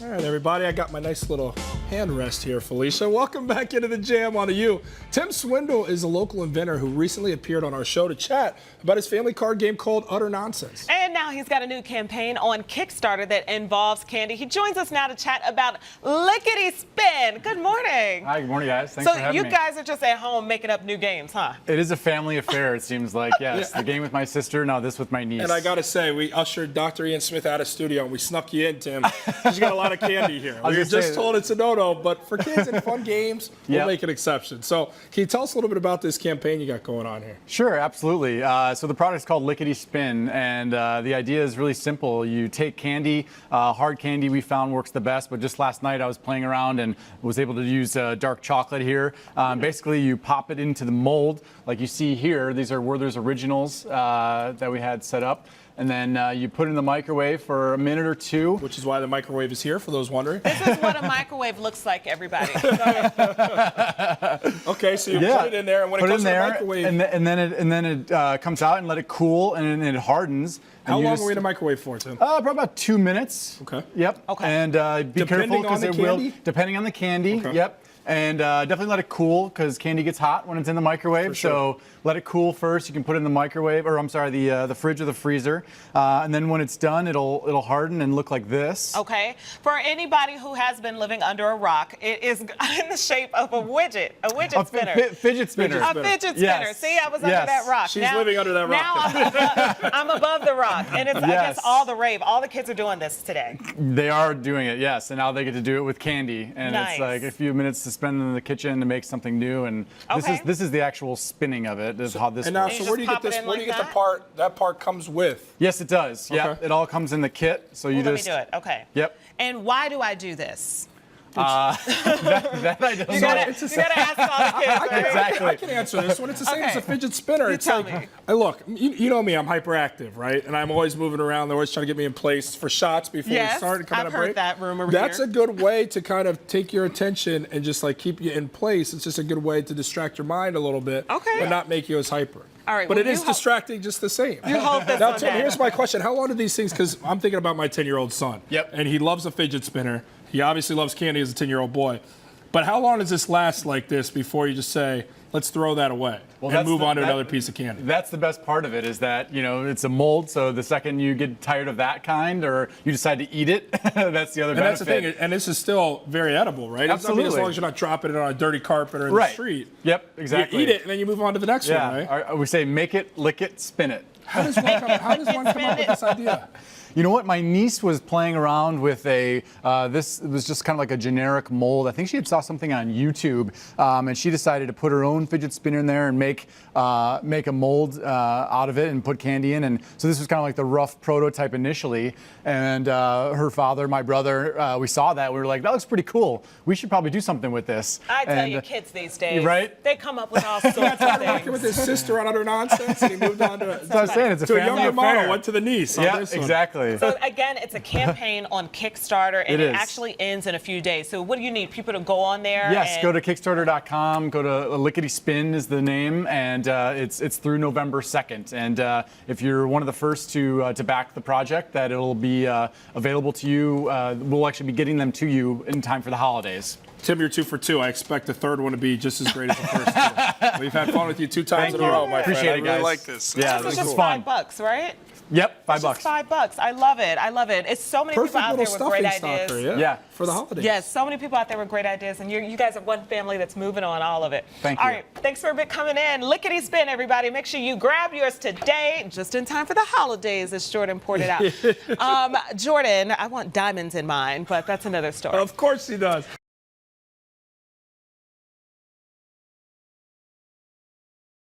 All right, everybody, I got my nice little hand rest here, Felicia. Welcome back into the Jam on the U. Tim Swindle is a local inventor who recently appeared on our show to chat about his family card game called Utter Nonsense. And now he's got a new campaign on Kickstarter that involves candy. He joins us now to chat about Lickety Spin. Good morning. Hi, good morning, guys. Thanks for having me. So you guys are just at home making up new games, huh? It is a family affair, it seems like. Yes, the game with my sister, now this with my niece. And I got to say, we ushered Dr. Ian Smith out of studio, and we snuck you in, Tim. She's got a lot of candy here. We were just told it's a no-no, but for kids and fun games, we'll make an exception. So can you tell us a little bit about this campaign you got going on here? Sure, absolutely. So the product's called Lickety Spin, and the idea is really simple. You take candy, hard candy we found works the best, but just last night I was playing around and was able to use dark chocolate here. Basically, you pop it into the mold, like you see here. These are Werther's Originals that we had set up. And then you put it in the microwave for a minute or two. Which is why the microwave is here, for those wondering. This is what a microwave looks like, everybody. Okay, so you put it in there, and when it comes to the microwave... And then it comes out and let it cool, and it hardens. How long were we in the microwave for, Tim? Probably about 2 minutes. Okay. Yep. Okay. And be careful because it will, depending on the candy. Okay. Yep. And definitely let it cool because candy gets hot when it's in the microwave. For sure. So let it cool first. You can put it in the microwave, or I'm sorry, the fridge or the freezer. And then when it's done, it'll harden and look like this. Okay. For anybody who has been living under a rock, it is in the shape of a widget spinner. Fidget spinner. A fidget spinner. Yes. See, I was under that rock. She's living under that rock. Now I'm above the rock, and it's I guess all the rave. All the kids are doing this today. They are doing it, yes, and now they get to do it with candy, and it's like a few minutes to spend in the kitchen to make something new. And this is the actual spinning of it. Is how this. And now, works. so where do you get this? Where do you get the part? That part comes with. Yes, it does. Okay. Yeah, it all comes in the kit. So you let me do it. Okay. Yep. And why do I do this? That I don't know. You gotta ask all the kids, right? Exactly. I can answer this one. It's the same as a fidget spinner. You tell me. Look, you know me, I'm hyperactive, right? And I'm always moving around. They're always trying to get me in place for shots before we start and come out of break. I've heard that rumor. That's a good way to kind of take your attention and just like keep you in place. It's just a good way to distract your mind a little bit, but not make you as hyper. All right, but it is distracting just the same. You hold this now, one Tim, down. here's my question. How long do these things, because I'm thinking about my 10-year-old son. Yep. And he loves a fidget spinner. He obviously loves candy as a 10-year-old boy. But how long does this last like this before you just say, let's throw that away and move on to another piece of candy? That's the best part of it is that, you know, it's a mold, so the second you get tired of that kind or you decide to eat it, that's the other benefit. That's the thing, and this is still very edible, right? Absolutely. As long as you're not dropping it on a dirty carpet or in the street. Yep, exactly. You eat it, and then you move on to the next one, right? We say make it, lick it, spin it. How does one come up with this idea? You know what? My niece was playing around with this was just kind of like a generic mold. I think she had saw something on YouTube, and she decided to put her own fidget spinner in there and make a mold out of it and put candy in. And so this was kind of like the rough prototype initially. And her father, my brother, we saw that. We were like, that looks pretty cool. We should probably do something with this. I tell you, kids these days, right? They come up with all sorts of things. Working with his sister on Utter Nonsense, and he moved on to That's what I'm saying. It's a family younger affair. model, went to the niece. Yeah, exactly. So again, it's a campaign on Kickstarter, and it actually ends in a few days. So what do you need? People to go on there? Yes, go to Kickstarter.com. Go to Lickety Spin is the name, and it's through November 2nd. And if you're one of the first to back the project, that it'll be available to you. We'll actually be getting them to you in time for the holidays. Tim, you're 2 for 2. I expect the third one to be just as great as the first two. We've had fun with you 2 times in a row, my friend. Appreciate it, guys. I really like this. Yeah, this is just fun. $5, right? Yep, $5. Just $5. I love it. I love it. It's so many people out there with great ideas. Starter, for the holidays. Yes, so many people out there with great ideas, and you guys are one family that's moving on all of it. Thank you. All right, thanks for coming in. Lickety Spin, everybody. Make sure you grab yours today, just in time for the holidays, as Jordan pointed out. Jordan, I want diamonds in mine, but that's another story. Of course he does.